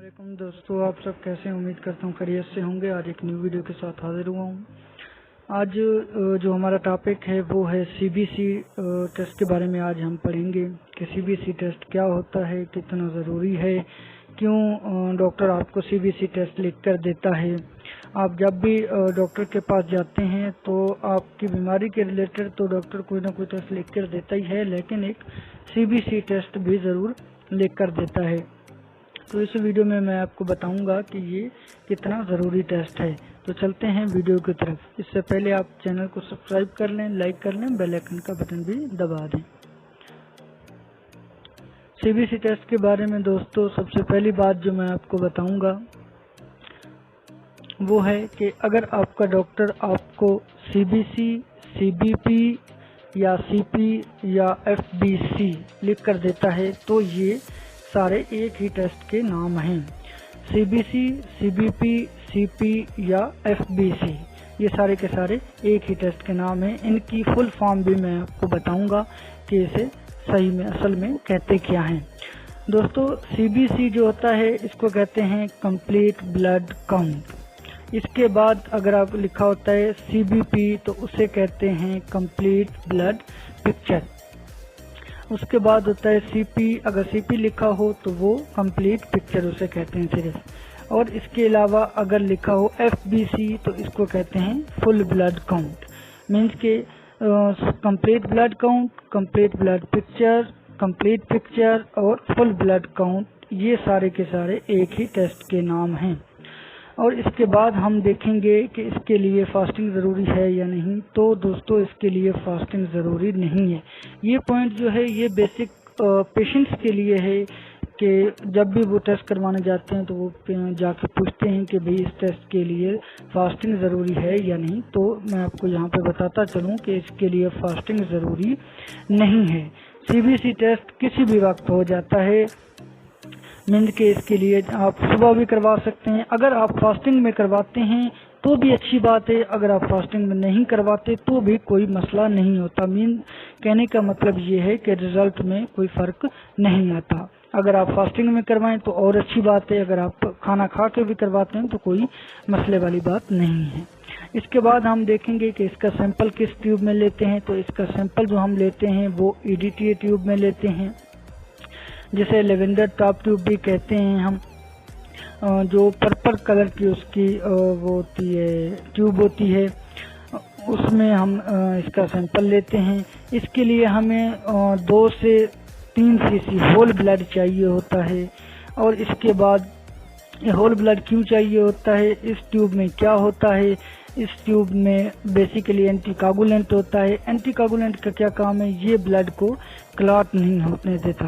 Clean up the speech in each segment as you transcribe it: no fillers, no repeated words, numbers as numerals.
वालेकुम दोस्तों, आप सब कैसे हैं? उम्मीद करता हूँ खैरियत से होंगे। आज एक न्यू वीडियो के साथ हाजिर हुआ हूँ। आज जो हमारा टॉपिक है वो है सीबीसी टेस्ट के बारे में। आज हम पढ़ेंगे कि सीबीसी टेस्ट क्या होता है, कितना ज़रूरी है, क्यों डॉक्टर आपको सीबीसी टेस्ट लिख कर देता है। आप जब भी डॉक्टर के पास जाते हैं तो आपकी बीमारी के रिलेटेड तो डॉक्टर कोई ना कोई टेस्ट लिख कर देता ही है, लेकिन एक सीबीसी टेस्ट भी ज़रूर लिख कर देता है। तो इस वीडियो में मैं आपको बताऊंगा कि ये कितना ज़रूरी टेस्ट है। तो चलते हैं वीडियो की तरफ। इससे पहले आप चैनल को सब्सक्राइब कर लें, लाइक कर लें, बेल आइकन का बटन भी दबा दें। सीबीसी टेस्ट के बारे में दोस्तों सबसे पहली बात जो मैं आपको बताऊंगा वो है कि अगर आपका डॉक्टर आपको सीबीसी, सीबीपी या सीपी या एफबीसी लिख कर देता है तो ये सारे एक ही टेस्ट के नाम हैं। सीबीसी, सीबीपी, सीपी या एफबीसी, ये सारे के सारे एक ही टेस्ट के नाम हैं। इनकी फुल फॉर्म भी मैं आपको बताऊंगा कि इसे सही में असल में कहते क्या हैं। दोस्तों, सीबीसी जो होता है इसको कहते हैं कंप्लीट ब्लड काउंट। इसके बाद अगर आप लिखा होता है सीबीपी तो उसे कहते हैं कंप्लीट ब्लड पिक्चर। उसके बाद होता है सीपी, अगर सीपी लिखा हो तो वो कंप्लीट पिक्चर उसे कहते हैं सिर्फ। और इसके अलावा अगर लिखा हो एफबीसी तो इसको कहते हैं फुल ब्लड काउंट। मीन्स के complete blood count, complete blood picture, complete picture और फुल ब्लड काउंट, ये सारे के सारे एक ही टेस्ट के नाम हैं। और इसके बाद हम देखेंगे कि इसके लिए फास्टिंग ज़रूरी है या नहीं। तो दोस्तों, इसके लिए फास्टिंग ज़रूरी नहीं है। ये पॉइंट जो है ये बेसिक पेशेंट्स के लिए है कि जब भी वो टेस्ट करवाने जाते हैं तो वो जाके पूछते हैं कि भाई इस टेस्ट के लिए फास्टिंग ज़रूरी है या नहीं। तो मैं आपको यहाँ पे बताता चलूँ कि इसके लिए फास्टिंग ज़रूरी नहीं है। सीबीसी टेस्ट किसी भी वक्त हो जाता है। मीन्स के इसके लिए आप सुबह भी करवा सकते हैं। अगर आप फास्टिंग में करवाते हैं तो भी अच्छी बात है, अगर आप फास्टिंग में नहीं करवाते तो भी कोई मसला नहीं होता। मीन कहने का मतलब ये है कि रिजल्ट में कोई फ़र्क नहीं आता। अगर आप फास्टिंग में करवाएं तो और अच्छी बात है, अगर आप खाना खा के भी करवाते हैं तो कोई मसले वाली बात नहीं है। इसके बाद हम देखेंगे कि इसका सैंपल किस ट्यूब में लेते हैं। तो इसका सैंपल जो हम लेते हैं वो EDTA ट्यूब में लेते हैं, जिसे लेवेंडर टॉप ट्यूब भी कहते हैं हम। जो पर्पल कलर की उसकी वो होती है, ट्यूब होती है, उसमें हम इसका सैंपल लेते हैं। इसके लिए हमें 2 से 3 सीसी होल ब्लड चाहिए होता है। और इसके बाद होल ब्लड क्यों चाहिए होता है, इस ट्यूब में क्या होता है? इस ट्यूब में बेसिकली एंटीकोगुलेंट होता है। एंटीकोगुलेंट का क्या काम है? ये ब्लड को क्लॉट नहीं होने देता,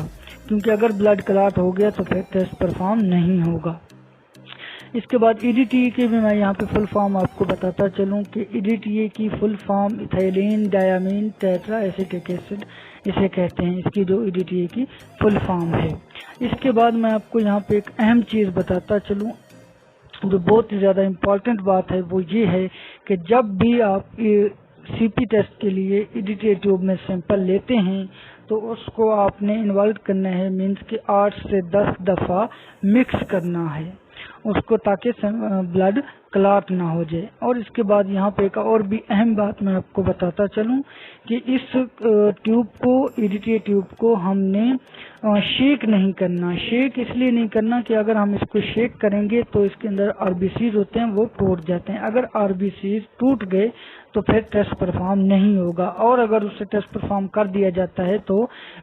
क्योंकि अगर ब्लड क्लॉट हो गया तो फिर टेस्ट परफॉर्म नहीं होगा। इसके बाद EDTA की भी मैं यहाँ पे फुल फॉर्म आपको बताता चलूँ कि EDTA की full form ethylene diamine tetra acetic acid इसे कहते हैं। इसकी जो EDTA की फुल फॉर्म है। इसके बाद मैं आपको यहाँ पे एक अहम चीज़ बताता चलूँ जो बहुत ही ज़्यादा इम्पॉर्टेंट बात है, वो ये है कि जब भी आप CP टेस्ट के लिए EDTA ट्यूब में सैंपल लेते हैं तो उसको आपने इन्वॉल्व करना है। मीन्स कि 8 से 10 दफ़ा मिक्स करना है उसको, ताकि ब्लड क्लॉट ना हो जाए। और इसके बाद यहाँ पे एक और भी अहम बात मैं आपको बताता चलूँ कि इस ट्यूब को, EDTA ट्यूब को हमने शेक नहीं करना। शेक इसलिए नहीं करना कि अगर हम इसको शेक करेंगे तो इसके अंदर RBCs होते हैं, वो टूट जाते हैं। अगर RBCs टूट गए तो फिर टेस्ट परफॉर्म नहीं होगा। और अगर उससे टेस्ट परफॉर्म कर दिया जाता है तो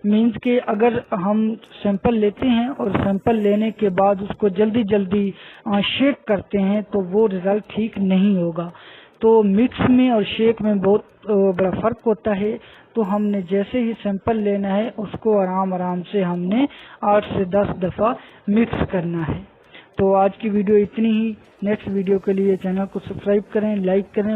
मीन्स के अगर हम सैंपल लेते हैं और सैंपल लेने के बाद उसको जल्दी जल्दी शेक करते हैं तो वो रिजल्ट ठीक नहीं होगा। तो मिक्स में और शेक में बहुत बड़ा फ़र्क होता है। तो हमने जैसे ही सैंपल लेना है उसको आराम आराम से हमने 8 से 10 दफ़ा मिक्स करना है। तो आज की वीडियो इतनी ही। नेक्स्ट वीडियो के लिए चैनल को सब्सक्राइब करें, लाइक करें।